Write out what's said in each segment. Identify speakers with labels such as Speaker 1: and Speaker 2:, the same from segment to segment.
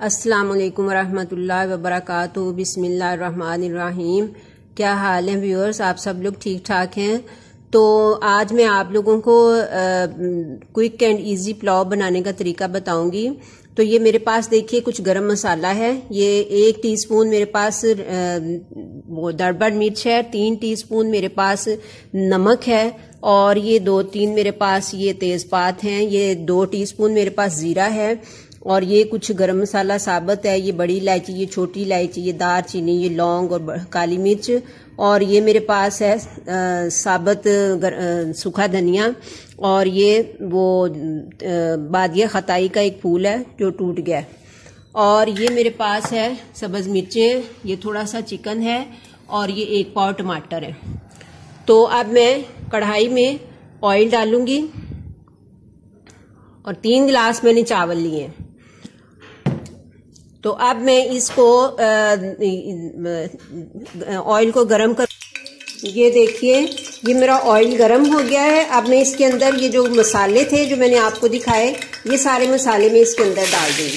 Speaker 1: अस्सलाम वालेकुम वरहमतुल्लाहि वबरकातुहू। बिस्मिल्लाहिर्रहमानिर्रहीम। क्या हाल है व्यूअर्स, आप सब लोग ठीक ठाक हैं। तो आज मैं आप लोगों को क्विक एंड इजी पुलाव बनाने का तरीका बताऊंगी। तो ये मेरे पास देखिए कुछ गरम मसाला है, ये 1 टीस्पून मेरे पास वो दरबड़ मिर्च है, 3 टीस्पून मेरे पास नमक है, और ये 2-3 मेरे पास ये तेज़पात हैं, ये 2 टीस्पून मेरे पास ज़ीरा है, और ये कुछ गरम मसाला साबुत है, ये बड़ी इलायची, ये छोटी इलायची, ये दारचीनी, ये लौंग और काली मिर्च, और ये मेरे पास है साबुत सूखा धनिया, और ये वो बादिया खताई का एक फूल है जो टूट गया, और ये मेरे पास है सब्ज़ मिर्चें, ये थोड़ा सा चिकन है, और ये 1 पाव टमाटर है। तो अब मैं कढ़ाई में ऑयल डालूंगी, और 3 गिलास मैंने चावल लिए हैं। तो अब मैं इसको ऑयल को गरम कर, ये देखिए ये मेरा ऑयल गरम हो गया है। अब मैं इसके अंदर ये जो मसाले थे जो मैंने आपको दिखाए, ये सारे मसाले मैं इसके अंदर डाल दूंगी।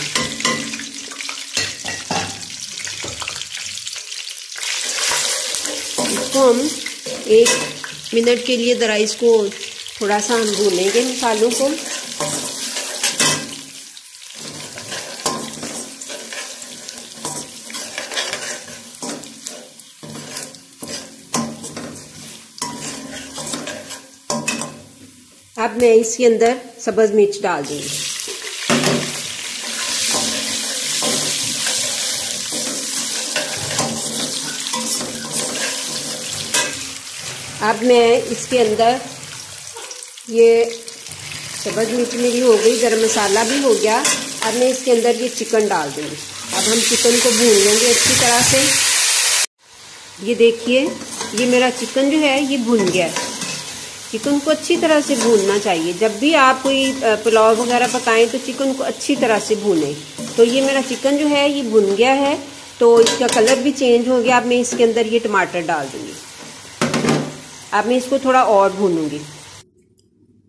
Speaker 1: इसको हम 1 मिनट के लिए जरा इसको थोड़ा सा हम भूनेंगे मसालों को। अब मैं इसके अंदर सब्ज़ मिर्च डाल दूंगी। अब मैं इसके अंदर ये सब्ज़ मिर्च मेरी हो गई, गरम मसाला भी हो गया। अब मैं इसके अंदर ये चिकन डाल दूंगी। अब हम चिकन को भून लेंगे अच्छी तरह से। ये देखिए ये मेरा चिकन जो है ये भुन गया है। चिकन को अच्छी तरह से भूनना चाहिए। जब भी आप कोई पुलाव वगैरह पकाएं तो चिकन को अच्छी तरह से भूनें। तो ये मेरा चिकन जो है ये भुन गया है, तो इसका कलर भी चेंज हो गया। अब मैं इसके अंदर ये टमाटर डाल दूंगी। अब मैं इसको थोड़ा और भूनूंगी।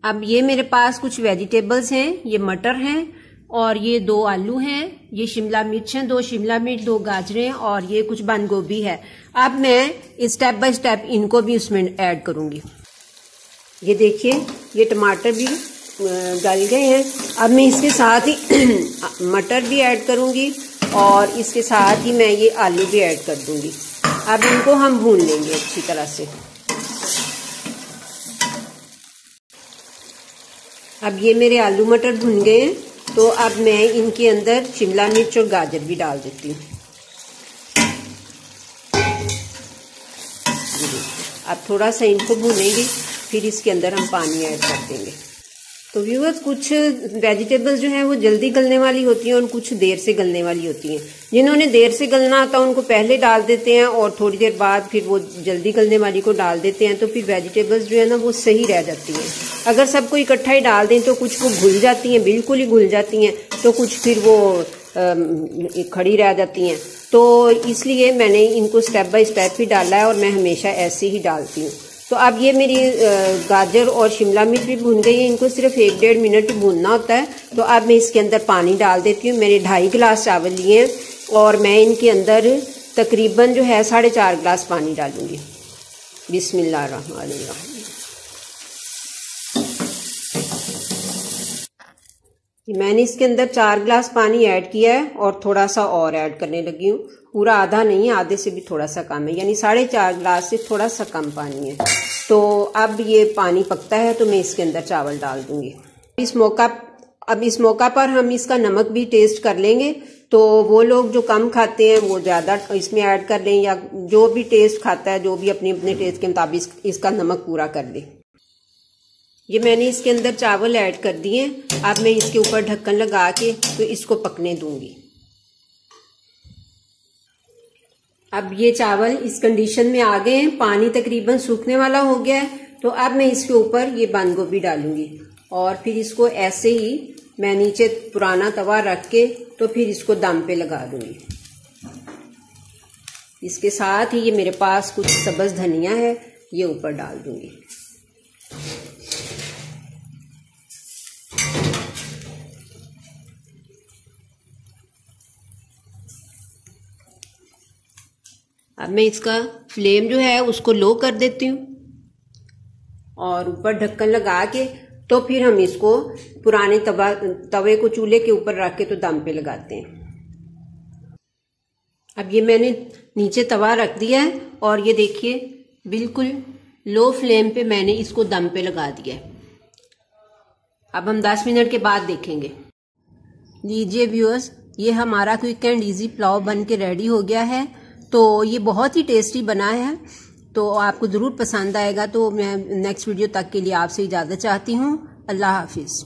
Speaker 1: अब ये मेरे पास कुछ वेजिटेबल्स हैं, ये मटर हैं, और ये 2 आलू हैं, ये शिमला मिर्च हैं, 2 शिमला मिर्च, 2 गाजरें, और ये कुछ बंद गोभी है। अब मैं स्टेप बाय स्टेप इनको भी उसमें ऐड करूंगी। ये देखिए ये टमाटर भी गल गए हैं। अब मैं इसके साथ ही मटर भी ऐड करूंगी, और इसके साथ ही मैं ये आलू भी ऐड कर दूंगी। अब इनको हम भून लेंगे अच्छी तरह से। अब ये मेरे आलू मटर भुन गए हैं, तो अब मैं इनके अंदर शिमला मिर्च और गाजर भी डाल देती हूँ। अब थोड़ा सा इनको भूनेंगे, फिर इसके अंदर हम पानी ऐड कर देंगे। तो व्यूअर्स कुछ वेजिटेबल्स जो हैं वो जल्दी गलने वाली होती हैं और कुछ देर से गलने वाली होती हैं। जिन्होंने देर से गलना आता है उनको पहले डाल देते हैं, और थोड़ी देर बाद फिर वो जल्दी गलने वाली को डाल देते हैं, तो फिर वेजिटेबल्स जो है ना वो सही रह जाती हैं। अगर सबको इकट्ठा ही डाल दें तो कुछ वो घुल जाती हैं, बिल्कुल ही घुल जाती हैं, तो कुछ फिर वो खड़ी रह जाती हैं। तो इसलिए मैंने इनको स्टेप बाय स्टेप ही डाला है, और मैं हमेशा ऐसे ही डालती हूँ। तो अब ये मेरी गाजर और शिमला मिर्च भी भून गई है, इनको सिर्फ 1-1.5 मिनट ही भूनना होता है। तो अब मैं इसके अंदर पानी डाल देती हूँ। मैंने 2.5 गिलास चावल लिए हैं, और मैं इनके अंदर तकरीबन जो है 4.5 गिलास पानी डालूंगी। बिस्मिल्लाहिर्रहमानिर्रहीम। मैंने इसके अंदर 4 गिलास पानी ऐड किया है, और थोड़ा सा और ऐड करने लगी हूँ। पूरा आधा नहीं है, आधे से भी थोड़ा सा कम है, यानी 4.5 गिलास से थोड़ा सा कम पानी है। तो अब ये पानी पकता है, तो मैं इसके अंदर चावल डाल दूंगी। अब इस मौका पर हम इसका नमक भी टेस्ट कर लेंगे। तो वो लोग जो कम खाते हैं वो ज़्यादा इसमें ऐड कर लें, या जो भी टेस्ट खाता है, जो भी अपने अपने टेस्ट के मुताबिक इसका नमक पूरा कर ले। ये मैंने इसके अंदर चावल ऐड कर दिए। अब मैं इसके ऊपर ढक्कन लगा के तो इसको पकने दूंगी। अब ये चावल इस कंडीशन में आ गए हैं, पानी तकरीबन सूखने वाला हो गया है। तो अब मैं इसके ऊपर ये बंद गोभी डालूंगी, और फिर इसको ऐसे ही मैं नीचे पुराना तवा रख के तो फिर इसको दम पे लगा दूंगी। इसके साथ ही ये मेरे पास कुछ सब्ज़ धनिया है, ये ऊपर डाल दूंगी। अब मैं इसका फ्लेम जो है उसको लो कर देती हूँ और ऊपर ढक्कन लगा के तो फिर हम इसको पुराने तवे को चूल्हे के ऊपर रख के तो दम पे लगाते हैं। अब ये मैंने नीचे तवा रख दिया है और ये देखिए बिल्कुल लो फ्लेम पे मैंने इसको दम पे लगा दिया है। अब हम 10 मिनट के बाद देखेंगे। लीजिए व्यूअर्स, ये हमारा क्विक एंड इजी पुलाव बन के रेडी हो गया है। तो ये बहुत ही टेस्टी बना है, तो आपको ज़रूर पसंद आएगा। तो मैं नेक्स्ट वीडियो तक के लिए आपसे इजाज़त चाहती हूँ। अल्लाह हाफिज़।